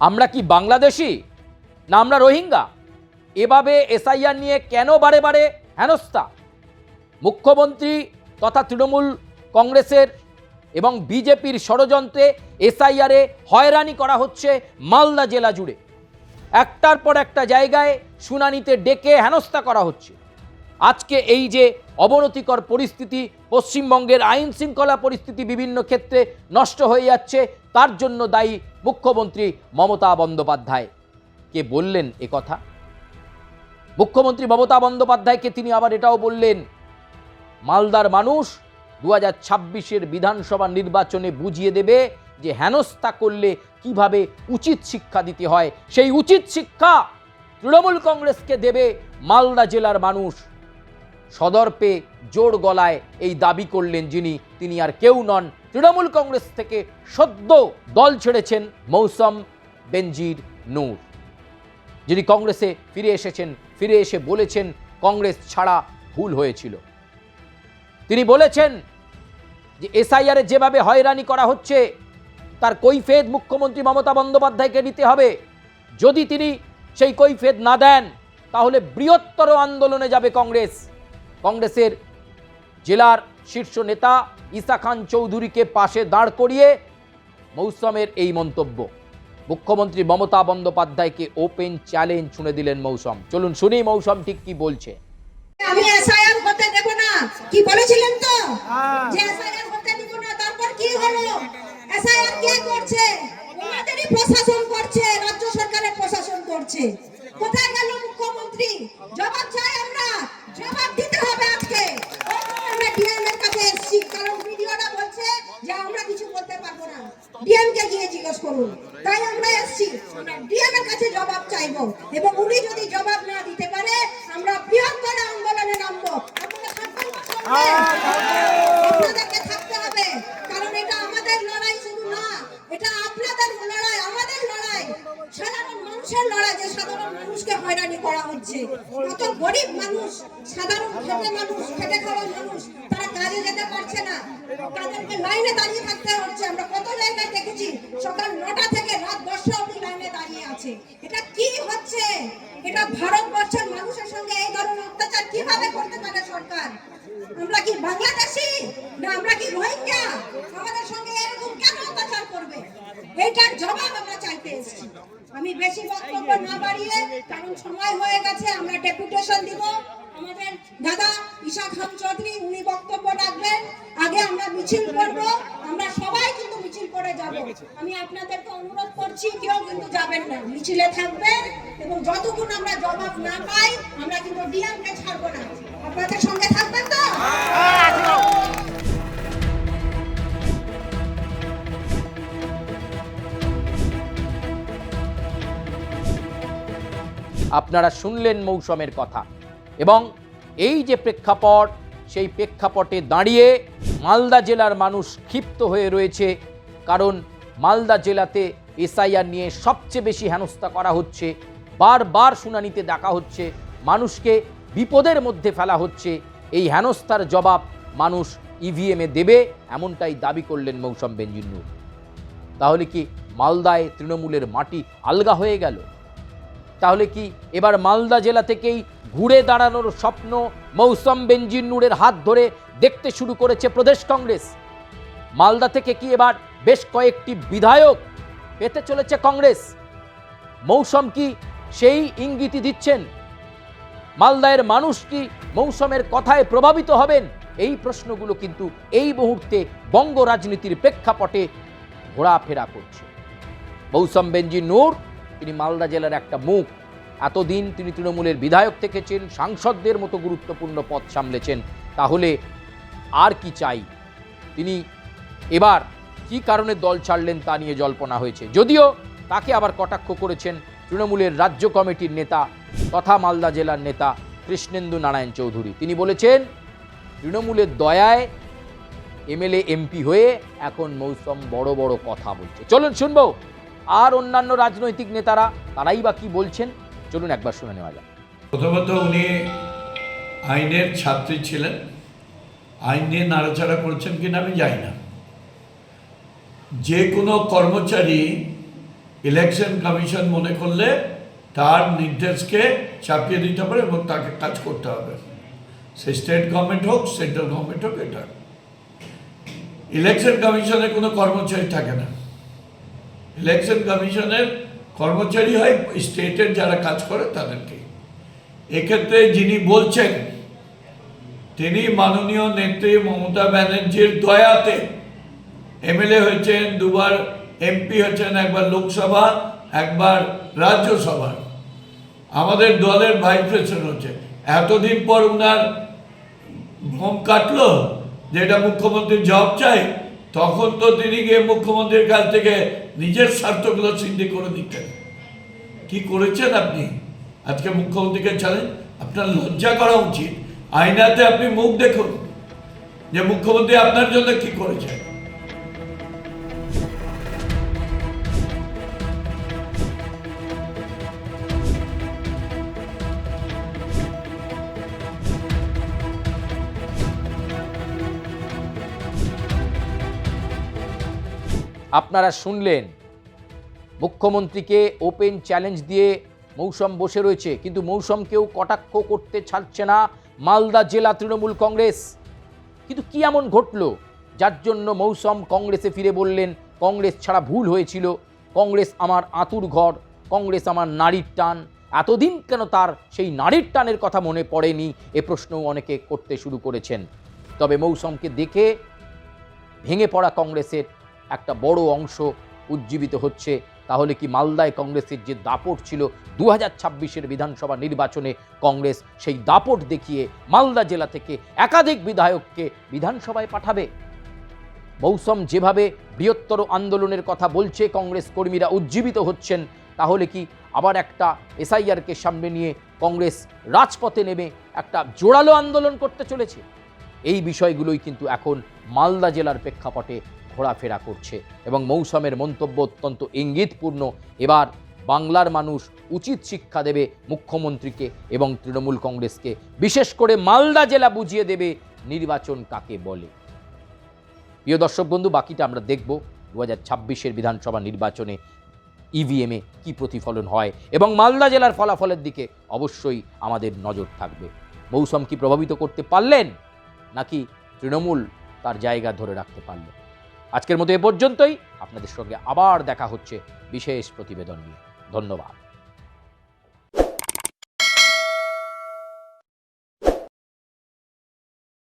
আমরা কি বাংলাদেশি না আমরা রোহিঙ্গা? এভাবে এসআইআর নিয়ে কেন বারে বারে হেনস্থা? মুখ্যমন্ত্রী তথা তৃণমূল কংগ্রেসের এবং বিজেপির ষড়যন্ত্রে এসআইআরে হয়রানি করা হচ্ছে মালদা জেলা জুড়ে। একটার পর একটা জায়গায় শুনানিতে ডেকে হেনস্থা করা হচ্ছে। আজকে এই যে অবনতিকর পরিস্থিতি, পশ্চিমবঙ্গের আইন শৃঙ্খলা পরিস্থিতি বিভিন্ন ক্ষেত্রে নষ্ট হয়ে যাচ্ছে, তার জন্য দায়ী মুখ্যমন্ত্রী মমতা বন্দ্যোপাধ্যায়। কে বললেন এ কথা? মুখ্যমন্ত্রী মমতা বন্দ্যোপাধ্যায়কে তিনি আবার এটাও বললেন, মালদার মানুষ 2026-এর বিধানসভা নির্বাচনে বুঝিয়ে দেবে যে হেনস্থা করলে কিভাবে উচিত শিক্ষা দিতে হয়। সেই উচিত শিক্ষা তৃণমূল কংগ্রেসকে দেবে মালদা জেলার মানুষ। সদর্পে জোর গলায় এই দাবি করলেন যিনি, তিনি আর কেউ নন, তৃণমূল কংগ্রেস থেকে সদ্য দল ছেড়েছেন মৌসম বেনজির নূর, যিনি কংগ্রেসে ফিরে এসেছেন। ফিরে এসে বলেছেন কংগ্রেস ছাড়া ভুল হয়েছিল। তিনি বলেছেন যে এসআইআরে যেভাবে হয়রানি করা হচ্ছে তার কৈফিয়ত মুখ্যমন্ত্রী মমতা বন্দ্যোপাধ্যায়কে নিতে হবে। যদি তিনি সেই কৈফিয়ত না দেন তাহলে বৃহত্তর আন্দোলনে যাবে কংগ্রেস। কংগ্রেসের জেলার শীর্ষ নেতা ঈসা খান চৌধুরীকে পাশে দাঁড় করিয়ে মৌসমের এই মন্তব্য। মুখ্যমন্ত্রী মমতা বন্দ্যোপাধ্যায়কে ওপেন চ্যালেঞ্জ শুনে দিলেন মৌসম। চলুন শুনি মৌসম ঠিক কি বলছে। আমি এসআইআর হতে দেব না, কি বলেছিলেন তো যে এসআইআর হতে দেব না। তারপর কি হলো? এসআইআর কে করছে? ওনাদেরই প্রশাসন করছে, রাজ্য সরকারের প্রশাসন করছে। কোথায় গেল মুখ্যমন্ত্রী? জবাব চাই আমরা, জবাব দিতে হবে আজকে। আমরা ডিএম এর কাছে এসেছি, কারণ ভিডিওটা বলছে যে আমরা কিছু বলতে পারবো না। ডিএম কে গিয়ে জিজ্ঞেস করুন। তাই আমরা এসেছি, আমরা ডিএম এর কাছে জবাব চাইবো, এবং উনি যদি জবাব না দিতে পারে আমরা বৃহত্তর আন্দোলনে নামবো। আপনারা থাকবেন তো সঙ্গে? আপনাদেরকে থাকতে হবে, কারণ এটা আমাদের লড়াই শুধু না, এটা আপনাদের লড়াই, আমাদের লড়াই, সাধারণ মানুষের লড়াই। যে সাধারণ মানুষকে হয়রানি করা হচ্ছে, কত গরিব মানুষ, সাধারণ খেটে খাওয়া মানুষ, তারা কাজে যেতে পারছে না, তাদেরকে লাইনে দাঁড়িয়ে থাকতে হচ্ছে। আমরা কত জায়গায় দেখেছি সকাল 9টা থেকে রাত 10টা অবধি লাইনে দাঁড়িয়ে আছে। এটা কি হচ্ছে? এটা ভারতবর্ষের মানুষের সঙ্গে এই ধরনের অত্যাচার কিভাবে করতে পারে সরকার? আমরা কি বাংলাদেশি না আমরা কি রোহিঙ্গা? আমাদের সঙ্গে এরকম কেন অত্যাচার করবে? এইটার জবাব আমরা চাইতে এসেছি। আমি বেশি বক্তব্য না বাড়িয়ে, কারণ সময় হয়ে গেছে, আমরা ডেপুটেশন দিব। আমাদের দাদা ঈসা খান চৌধুরী উনি বক্তব্য রাখবেন। আগে আমরা মিছিল করব, আমরা সবাই কিন্তু মিছিল করে যাব। আমি আপনাদেরকে অনুরোধ করছি, কেউ কিন্তু যাবেন না, মিছিলে থাকবেন, এবং যতক্ষণ আমরা জবাব না পাই আমরা কিন্তু ডিএমকে ছাড়বো না। আপনাদের সঙ্গে থাকবেন তো? আপনারা শুনলেন মৌসমের কথা, এবং এই যে প্রেক্ষাপট, সেই প্রেক্ষাপটে দাঁড়িয়ে মালদা জেলার মানুষ ক্ষিপ্ত হয়ে রয়েছে। কারণ মালদা জেলাতে এসআইআর নিয়ে সবচেয়ে বেশি হেনস্থা করা হচ্ছে, বারবার শুনানিতে ডাকা হচ্ছে, মানুষকে বিপদের মধ্যে ফেলা হচ্ছে। এই হেনস্থার জবাব মানুষ ইভিএমে দেবে, এমনটাই দাবি করলেন মৌসম বেনজির নূর। তাহলে কি মালদায় তৃণমূলের মাটি আলগা হয়ে গেল? তাহলে কি এবার মালদা জেলা থেকেই ঘুরে দাঁড়ানোর স্বপ্ন মৌসম বেনজির নূরের হাত ধরে দেখতে শুরু করেছে প্রদেশ কংগ্রেস? মালদা থেকে কি এবার বেশ কয়েকটি বিধায়ক পেতে চলেছে কংগ্রেস? মৌসম কি সেই ইঙ্গিতই দিচ্ছেন? মালদায়ের মানুষ কি মৌসমের কথায় প্রভাবিত হবেন? এই প্রশ্নগুলো কিন্তু এই মুহূর্তে বঙ্গ রাজনীতির প্রেক্ষাপটে ঘোরাফেরা করছে। মৌসম বেনজির নূর তিনি মালদা জেলার একটা মুখ। এতদিন তিনি তৃণমূলের বিধায়ক থেকেছেন, সাংসদদের মতো গুরুত্বপূর্ণ পদ সামলেছেন। তাহলে আর কি চাই? তিনি এবার কি কারণে দল ছাড়লেন তা নিয়ে জল্পনা হয়েছে, যদিও তাকে আবার কটাক্ষ করেছেন তৃণমূলের রাজ্য কমিটির নেতা তথা মালদা জেলার নেতা কৃষ্ণেন্দু নারায়ণ চৌধুরী। তিনি বলেছেন তৃণমূলের দয়ায় এমএলএ এমপি হয়ে এখন মৌসম বড় বড় কথা বলছে। চলুন শুনবো আর অন্যান্য রাজনৈতিক নেতারা তারাই বা কি বলছেন। চলুন একবার শুনে নেওয়া যাক। প্রথমত উনি আইনের ছাত্রী ছিলেন, আইন নিয়ে নাড়াচাড়া করছেন কিনা আমি জানি না। যে কোনো কর্মচারী ইলেকশন কমিশন মনে করলে তার নির্দেশকে চাপিয়ে দিতে পারে এবং তাকে কাজ করতে হবে, সে স্টেট গভর্নমেন্ট হোক সেন্ট্রাল গভর্নমেন্ট হোক। এটা ইলেকশন কমিশনের কোনো কর্মচারী থাকে না, ইলেকশন কমিশনের কর্মচারী হয় স্টেটের যারা কাজ করে তাদেরকে। এক্ষেত্রে যিনি বলছেন তিনি মাননীয় নেত্রী মমতা ব্যানার্জির দয়াতে এমএলএ হয়েছেন, দুবার এমপি হয়েছেন, একবার লোকসভা একবার রাজ্যসভা, আমাদের দলের ভাইস প্রেসিডেন্ট হচ্ছে। এতদিন পর উনার ভ্রম কাটলো যে এটা মুখ্যমন্ত্রীর জব চাই, তখন তো তিনি গিয়ে মুখ্যমন্ত্রীর কাছ থেকে নিজের স্বার্থগুলো সিদ্ধি করে দিতেন। কি করেছেন আপনি? আজকে মুখ্যমন্ত্রীকে ছাড়েন, আপনার লজ্জা করা উচিত। আয়নাতে আপনি মুখ দেখুন যে মুখ্যমন্ত্রী আপনার জন্য কি করেছে। আপনারা শুনলেন, মুখ্যমন্ত্রীকে ওপেন চ্যালেঞ্জ দিয়ে মৌসম বসে রয়েছে, কিন্তু মৌসমকেও কটাক্ষ করতে ছাড়ছে না মালদা জেলা তৃণমূল কংগ্রেস। কিন্তু কি এমন ঘটলো যার জন্য মৌসম কংগ্রেসে ফিরে বললেন কংগ্রেস ছাড়া ভুল হয়েছিল, কংগ্রেস আমার আঁতুর ঘর, কংগ্রেস আমার নারীর টান। এতদিন কেন তার সেই নারীর টানের কথা মনে পড়েনি, এ প্রশ্নও অনেকে করতে শুরু করেছেন। তবে মৌসমকে দেখে ভেঙে পড়া কংগ্রেসের একটা বড় অংশ উজ্জীবিত হচ্ছে। তাহলে কি মালদায় কংগ্রেসের যে দাপট ছিল 2026-এর বিধানসভা নির্বাচনে, কংগ্রেস সেই দাপট দেখিয়ে মালদা জেলা থেকে একাধিক বিধায়ককে বিধানসভায় পাঠাবে? মৌসম যেভাবে বৃহত্তর আন্দোলনের কথা বলছে, কংগ্রেস কর্মীরা উজ্জীবিত হচ্ছেন, তাহলে কি আবার একটা এসআইআরকে সামনে নিয়ে কংগ্রেস রাজপথে নেমে একটা জোরালো আন্দোলন করতে চলেছে? এই বিষয়গুলোই কিন্তু এখন মালদা জেলার প্রেক্ষাপটে ঘোরাফেরা করছে এবং মৌসমের মন্তব্য অত্যন্ত ইঙ্গিতপূর্ণ। এবার বাংলার মানুষ উচিত শিক্ষা দেবে মুখ্যমন্ত্রীকে এবং তৃণমূল কংগ্রেসকে, বিশেষ করে মালদা জেলা বুঝিয়ে দেবে নির্বাচন কাকে বলে। প্রিয় দর্শক বন্ধু, বাকিটা আমরা দেখব 2026-এর বিধানসভা নির্বাচনে ইভিএমে কি প্রতিফলন হয় এবং মালদা জেলার ফলাফলের দিকে অবশ্যই আমাদের নজর থাকবে। মৌসম কি প্রভাবিত করতে পারলেন, নাকি তৃণমূল তার জায়গা ধরে রাখতে পারল? আজকের মতো এ পর্যন্তই। আপনাদের সঙ্গে আবার দেখা হচ্ছে বিশেষ প্রতিবেদন নিয়ে। ধন্যবাদ।